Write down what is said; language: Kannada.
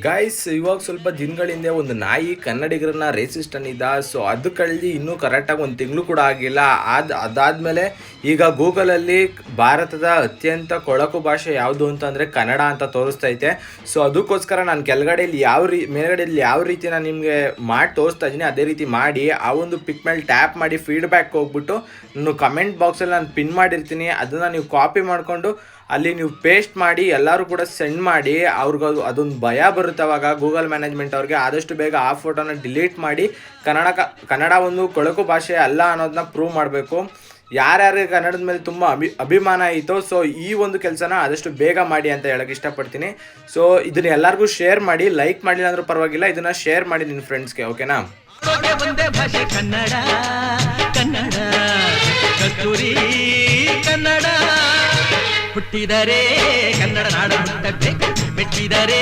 ಗಾಯ್ಸ್ ಇವಾಗ ಸ್ವಲ್ಪ ದಿನಗಳಿಂದ ಒಂದು ನಾಯಿ ಕನ್ನಡಿಗರನ್ನ ರೇಸಿಸ್ಟ್ ಅಂದಿದ್ದ. ಸೊ ಅದು ಕಳ್ದು ಇನ್ನೂ ಕರೆಕ್ಟಾಗಿ ಒಂದು ತಿಂಗಳು ಕೂಡ ಆಗಿಲ್ಲ. ಅದಾದಮೇಲೆ ಈಗ ಗೂಗಲಲ್ಲಿ ಭಾರತದ ಅತ್ಯಂತ ಕೊಳಕು ಭಾಷೆ ಯಾವುದು ಅಂತಂದರೆ ಕನ್ನಡ ಅಂತ ತೋರಿಸ್ತೈತೆ. ಸೊ ಅದಕ್ಕೋಸ್ಕರ ನಾನು ಕೆಳಗಡೆಯಲ್ಲಿ ಮೇಲ್ಗಡೆಯಲ್ಲಿ ಯಾವ ರೀತಿ ನಾನು ನಿಮಗೆ ಮಾಡಿ ತೋರಿಸ್ತಾ ಇದ್ದೀನಿ ಅದೇ ರೀತಿ ಮಾಡಿ ಆ ಒಂದು ಪಿಕ್ ಮೇಲೆ ಟ್ಯಾಪ್ ಮಾಡಿ ಫೀಡ್ಬ್ಯಾಕ್ ಹೋಗ್ಬಿಟ್ಟು ನಾನು ಕಮೆಂಟ್ ಬಾಕ್ಸಲ್ಲಿ ನಾನು ಪಿನ್ ಮಾಡಿರ್ತೀನಿ. ಅದನ್ನು ನೀವು ಕಾಪಿ ಮಾಡಿಕೊಂಡು ಅಲ್ಲಿ ನೀವು ಪೇಸ್ಟ್ ಮಾಡಿ ಎಲ್ಲರೂ ಕೂಡ ಸೆಂಡ್ ಮಾಡಿ. ಅವ್ರಿಗೆ ಅದೊಂದು ಭಯ ಬರುತ್ತೆ ಅವಾಗ ಗೂಗಲ್ ಮ್ಯಾನೇಜ್ಮೆಂಟ್ ಅವ್ರಿಗೆ. ಆದಷ್ಟು ಬೇಗ ಆ ಫೋಟೋನ ಡಿಲೀಟ್ ಮಾಡಿ ಕನ್ನಡ ಒಂದು ಕೊಳಕು ಭಾಷೆ ಅಲ್ಲ ಅನ್ನೋದನ್ನ ಪ್ರೂವ್ ಮಾಡಬೇಕು. ಯಾರ್ಯಾರಿಗೆ ಕನ್ನಡದ ಮೇಲೆ ತುಂಬ ಅಭಿಮಾನ ಆಯಿತು ಸೊ ಈ ಒಂದು ಕೆಲಸನ ಆದಷ್ಟು ಬೇಗ ಮಾಡಿ ಅಂತ ಹೇಳಕ್ಕೆ ಇಷ್ಟಪಡ್ತೀನಿ. ಸೊ ಇದನ್ನ ಎಲ್ಲರಿಗೂ ಶೇರ್ ಮಾಡಿ, ಲೈಕ್ ಮಾಡಿಲ್ಲ ಅಂದ್ರೂ ಪರವಾಗಿಲ್ಲ, ಇದನ್ನು ಶೇರ್ ಮಾಡಿ ನಿನ್ನ ಫ್ರೆಂಡ್ಸ್ಗೆ. ಓಕೆನಾ? ಹುಟ್ಟಿದರೆ ಕನ್ನಡ ನಾಡು ಹುಟ್ಟಬೇಕು, ಮೆಟ್ಟಿದರೆ